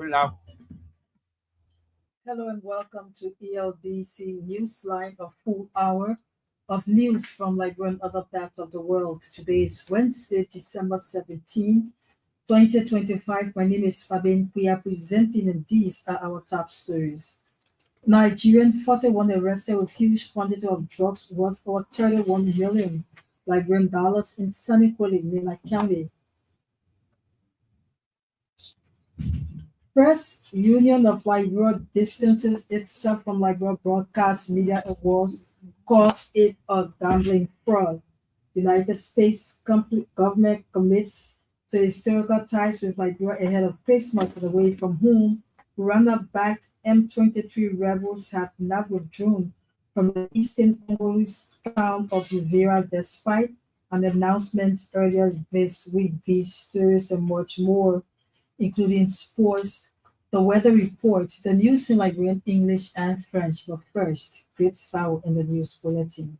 Hello and welcome to ELBC Newsline, a full hour of news from Liberia and other parts of the world. Today is Wednesday, December 17, 2025. My name is Fabian Kuya presenting, and these are our top stories. Nigerian 41 arrested with huge quantity of drugs worth over 31 million Liberian dollars in Sunny Nila County. Press Union of Liberia distances itself from Liberia Broadcast Media Awards, calls it a gambling fraud. United States government commits to historical ties with Liberia ahead of Christmas, away from whom Rwanda-backed M23 rebels have not withdrawn from the eastern Congolese town of Rivera despite an announcement earlier this week. These stories and much more, including sports, the weather report, the news in Liberian English and French. But first, great sound in the news bulletin.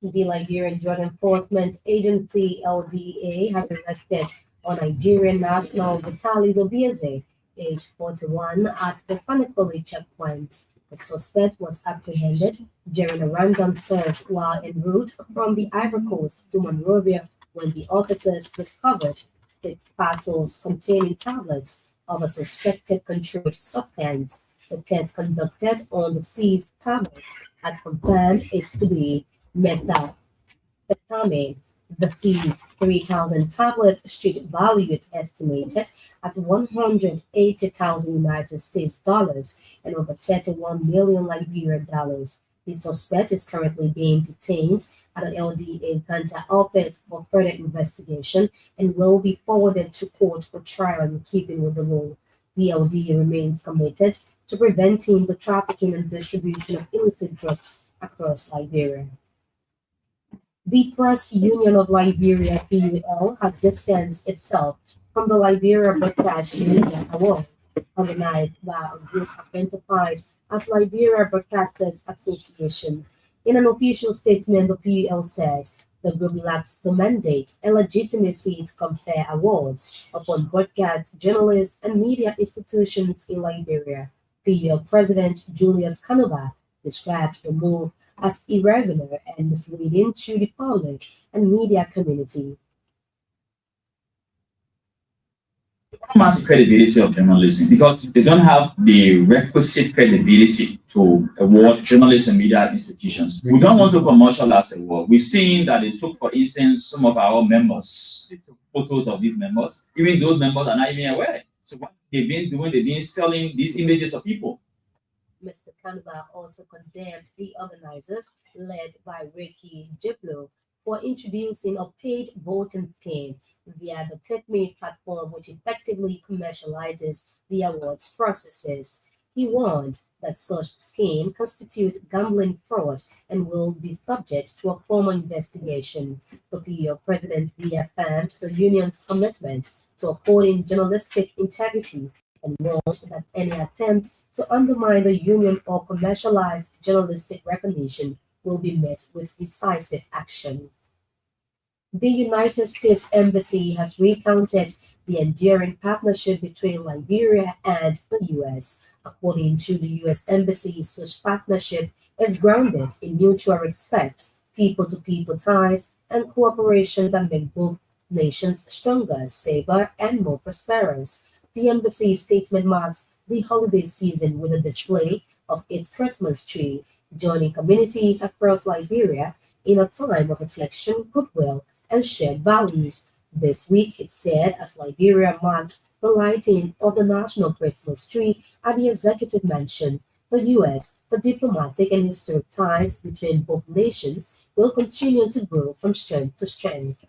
The Liberian Drug Enforcement Agency (LDA) has arrested a Nigerian national Vitalis Obieze, age 41, at the Fanikoli checkpoint. The suspect was apprehended during a random search while en route from the Ivory Coast to Monrovia when the officers discovered 6 parcels containing tablets of a suspected controlled substance. The test conducted on the seized tablets had confirmed it to be methamphetamine. The seized 3,000 tablets street value is estimated at 180,000 United States dollars and over 31 million Liberian dollars. The suspect is currently being detained at an LDA Ganta office for further investigation and will be forwarded to court for trial in keeping with the law. The LDA remains committed to preventing the trafficking and distribution of illicit drugs across Liberia. The Press Union of Liberia (PUL) has distanced itself from the Liberia Broadcast Media Awards, organized by a group identified as Liberia Broadcasters Association. In an official statement, the PUL said the group lacks the mandate and legitimacy to confer awards upon broadcast journalists and media institutions in Liberia. PUL President Julius Kanuba described the move as irregular and misleading to the public and media community. Mass credibility of journalism because they don't have the requisite credibility to award journalists and media institutions. We don't want to commercialize the award. We've seen that they took, for instance, some of our members, they took photos of these members. Even those members are not even aware. So what they've been doing, they've been selling these images of people. Mr. Kanuba also condemned the organizers, led by Ricky Jiblo, for introducing a paid voting scheme via the TechMe platform, which effectively commercializes the awards processes. He warned that such scheme constitutes gambling fraud and will be subject to a formal investigation. The PO president reaffirmed the union's commitment to upholding journalistic integrity and warned that any attempt to undermine the union or commercialize journalistic recognition will be met with decisive action. The United States Embassy has recounted the enduring partnership between Liberia and the U.S. According to the U.S. Embassy, such partnership is grounded in mutual respect, people-to-people ties, and cooperation that make both nations stronger, safer, and more prosperous. The Embassy statement marks the holiday season with a display of its Christmas tree, joining communities across Liberia in a time of reflection, goodwill, and shared values. This week, it said, as Liberia marked the lighting of the national Christmas tree at the Executive Mansion, the U.S., the diplomatic and historic ties between both nations will continue to grow from strength to strength.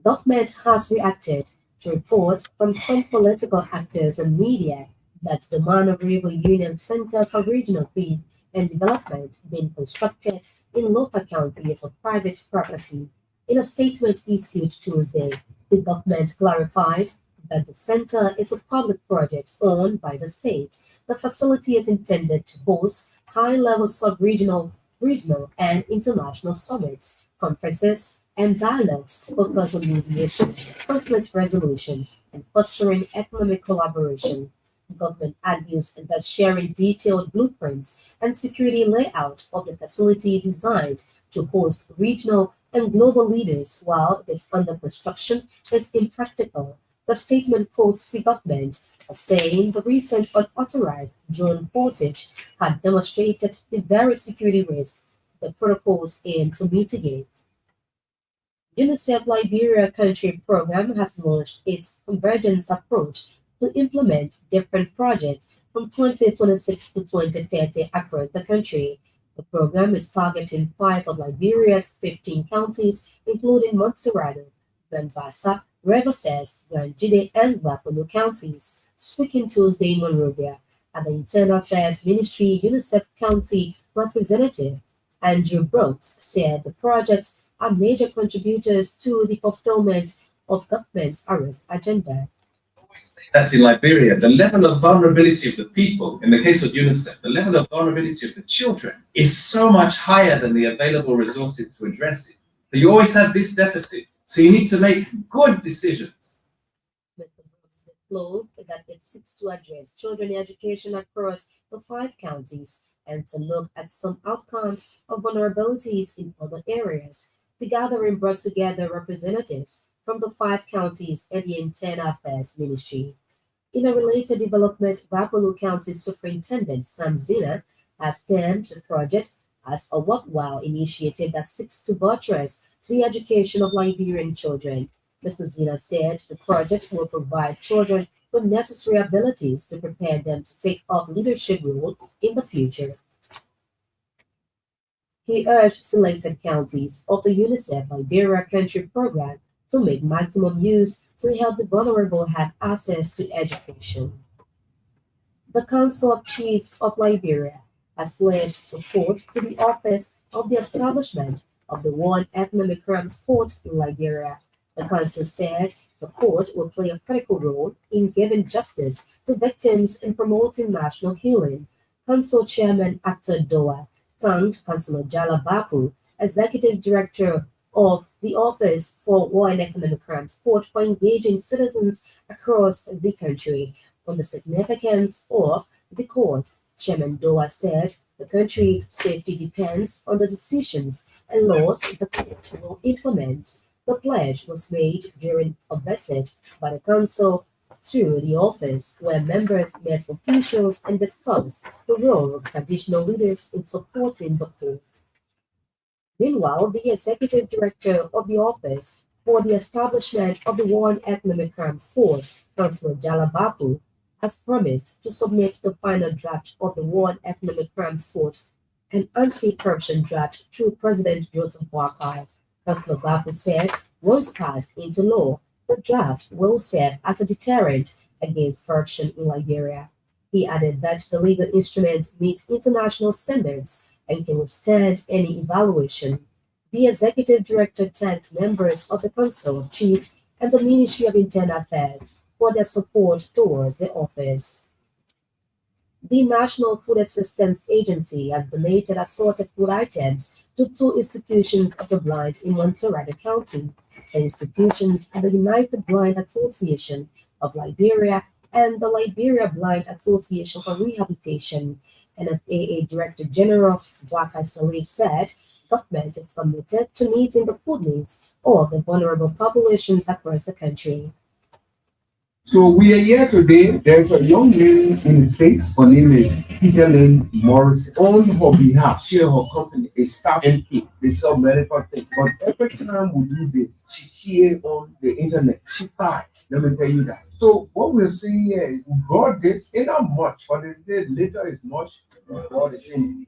Government has reacted to reports from some political actors and media that the Mano River Union Center for Regional Peace and Development being constructed in Lofa County is of private property. In a statement issued Tuesday, the government clarified that the center is a public project owned by the state. The facility is intended to host high-level sub-regional, regional, and international summits, conferences, and dialogues focused on mediation, conflict resolution, and fostering economic collaboration. The government argues that sharing detailed blueprints and security layout of the facility designed to host regional and global leaders while it is under construction is impractical. The statement quotes the government as saying the recent unauthorized drone footage had demonstrated the very security risks the protocols aim to mitigate. UNICEF Liberia Country Program has launched its convergence approach to implement different projects from 2026 to 2030 across the country. The program is targeting five of Liberia's 15 counties, including Montserrado, Grand-Bassa, Revoses, Grand-Jide, and Wapolo counties. Speaking Tuesday in Monrovia at the Internal Affairs Ministry, UNICEF County Representative Andrew Brooks said the projects are major contributors to the fulfillment of government's arrest agenda. That in Liberia, the level of vulnerability of the people, in the case of UNICEF, the level of vulnerability of the children is so much higher than the available resources to address it. So you always have this deficit. So you need to make good decisions. Mr. Brooks disclosed that it seeks to address children education across the five counties and to look at some outcomes of vulnerabilities in other areas. The gathering brought together representatives from the five counties and the Internal Affairs Ministry. In a related development, Wapolo County Superintendent Sam Zina has termed the project as a worthwhile initiative that seeks to buttress the education of Liberian children. Mr. Zina said the project will provide children with necessary abilities to prepare them to take up leadership role in the future. He urged selected counties of the UNICEF Liberia Country Program to make maximum use to help the vulnerable have access to education. The Council of Chiefs of Liberia has pledged support to the Office of the Establishment of the One Economic Crimes Court in Liberia. The council said the court will play a critical role in giving justice to victims and promoting national healing. Council Chairman Actor Doa thanked Councillor Jala Bapu, Executive Director of the Office for War and Economic Crimes Court, for engaging citizens across the country on the significance of the court. Chairman Doa said the country's safety depends on the decisions and laws the court will implement. The pledge was made during a visit by the council to the office, where members met officials and discussed the role of traditional leaders in supporting the court. Meanwhile, the executive director of the Office for the Establishment of the War and Economic Crimes Court, Councillor Jalabapu, has promised to submit the final draft of the War and Economic Crimes Court and anti-corruption draft to President Joseph Boakai. Councillor Bapu said once passed into law, the draft will serve as a deterrent against corruption in Liberia. He added that the legal instruments meet international standards and can withstand any evaluation. The executive director thanked members of the Council of Chiefs and the Ministry of Internal Affairs for their support towards the office. The National Food Assistance Agency has donated assorted food items to two institutions of the blind in Montserrado County. The institutions are the United Blind Association of Liberia and the Liberia Blind Association for Rehabilitation. NFAA Director General Waka Salif said government is committed to meeting the food needs of the vulnerable populations across the country. So we are here today. There's a young lady in the States. Her name is Peterlyn Morris. On her behalf, she and her company is Staff NK. They sell medical things. But every time we do this, she see it on the internet. She cries. Let me tell you that. So what we're seeing here is we brought this in not much, but they said later is much. God is in.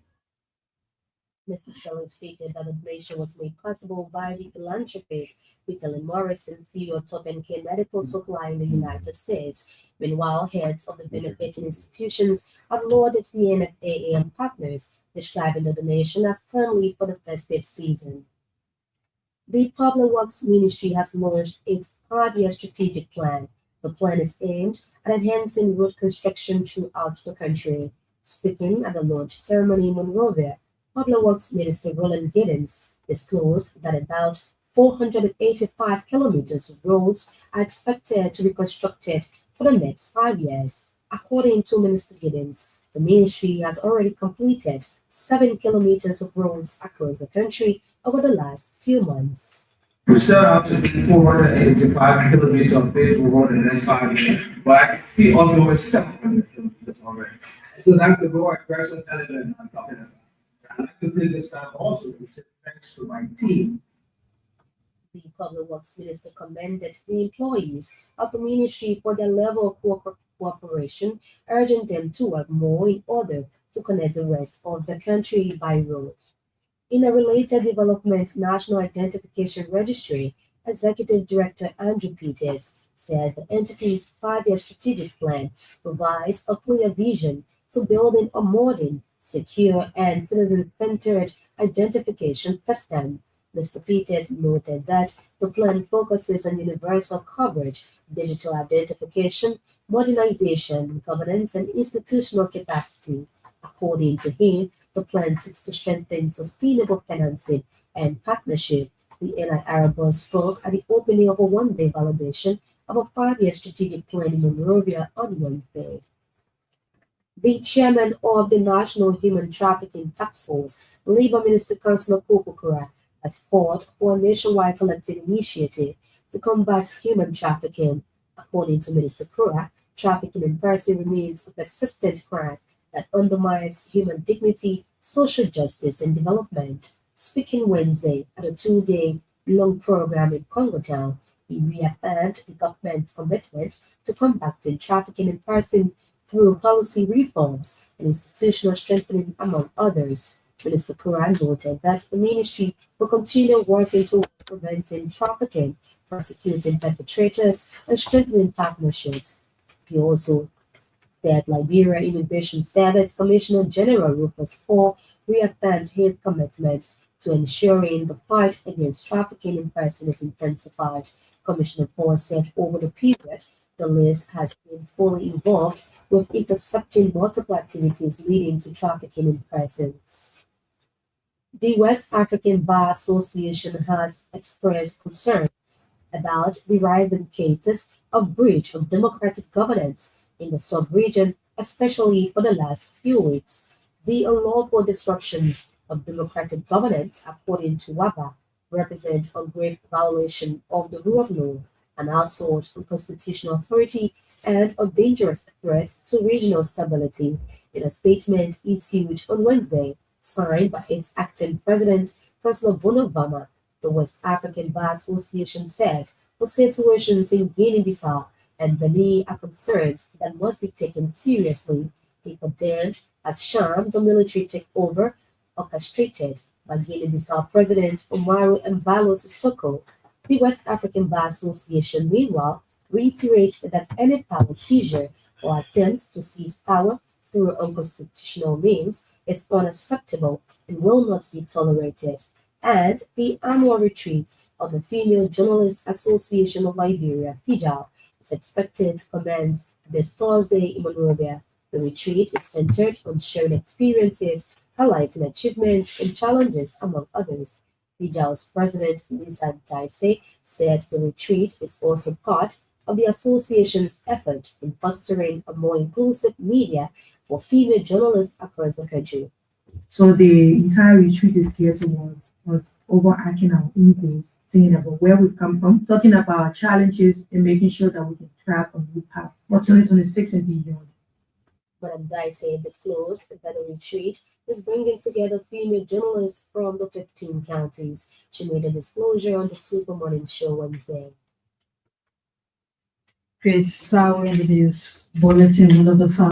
Mr. Salif stated that the donation was made possible by the philanthropist Peterlyn Morris and CEO of Top NK Medical Supply in the United States. Meanwhile, heads of the benefiting institutions have lauded the NFAA and partners, describing the donation as timely for the festive season. The Public Works Ministry has launched its 5-year strategic plan. The plan is aimed at enhancing road construction throughout the country. Speaking at the launch ceremony in Monrovia, Public Works Minister Roland Giddens disclosed that about 485 kilometers of roads are expected to be constructed for the next 5 years. According to Minister Giddens, the ministry has already completed 7 kilometers of roads across the country over the last few months. We set out to do 485 kilometers of paved road in the next 5 years, but we are doing 700 kilometers already. So that's the more aggressive element I'm talking about. I'd like to take this time also to say thanks to my team. The Public Works Minister commended the employees of the ministry for their level of cooperation, urging them to work more in order to connect the rest of the country by roads. In a related development, National Identification Registry Executive Director Andrew Peters says the entity's 5-year strategic plan provides a clear vision to building a modern, secure, and citizen-centered identification system. Mr. Peters noted that the plan focuses on universal coverage, digital identification, modernization, governance, and institutional capacity. According to him, the plan seeks to strengthen sustainable financing and partnership. The NIR spoke at the opening of a one-day validation of a 5-year strategic plan in Monrovia on Wednesday. The chairman of the National Human Trafficking Task Force, Labour Minister Councillor Kokokura, has fought for a nationwide collective initiative to combat human trafficking. According to Minister Kura, trafficking in person remains a persistent crime that undermines human dignity, social justice, and development. Speaking Wednesday at a 2-day-long program in Congo Town, he reaffirmed the government's commitment to combating trafficking in person through policy reforms and institutional strengthening, among others. Minister Kuran noted that the ministry will continue working towards preventing trafficking, prosecuting perpetrators, and strengthening partnerships. He also said Liberia Immigration Service Commissioner General Rufus Paul reaffirmed his commitment to ensuring the fight against trafficking in person is intensified. Commissioner Paul said over the period, the list has been fully involved with intercepting multiple activities leading to trafficking in persons. The West African Bar Association has expressed concern about the rising cases of breach of democratic governance in the sub-region, especially for the last few weeks. The unlawful disruptions of democratic governance, according to WABA, represent a grave violation of the rule of law, an assault on constitutional authority, and a dangerous threat to regional stability. In a statement issued on Wednesday, signed by its acting president, Councillor Bonavama, the West African Bar Association said the situations in Guinea-Bissau and Benin are concerns that must be taken seriously. He condemned as sham the military takeover orchestrated by Guinea-Bissau President Umaru Embalo Sissoko. The West African Bar Association, meanwhile, reiterates that any power seizure or attempt to seize power through unconstitutional means is unacceptable and will not be tolerated. And the annual retreat of the Female Journalists Association of Liberia, FIJAL, is expected to commence this Thursday in Monrovia. The retreat is centered on sharing experiences, highlighting achievements and challenges, among others. FIJAL's president, Lisa Dicey, said the retreat is also part of the association's effort in fostering a more inclusive media for female journalists across the country. So the entire retreat is geared towards us overarching our own goals, thinking about where we've come from, talking about our challenges, and making sure that we can track a new path for 2026 and beyond. Madam Dicey disclosed that the retreat is bringing together female journalists from the 15 counties. She made a disclosure on the Super Morning Show Wednesday. Great Star in the News Bulletin, one of the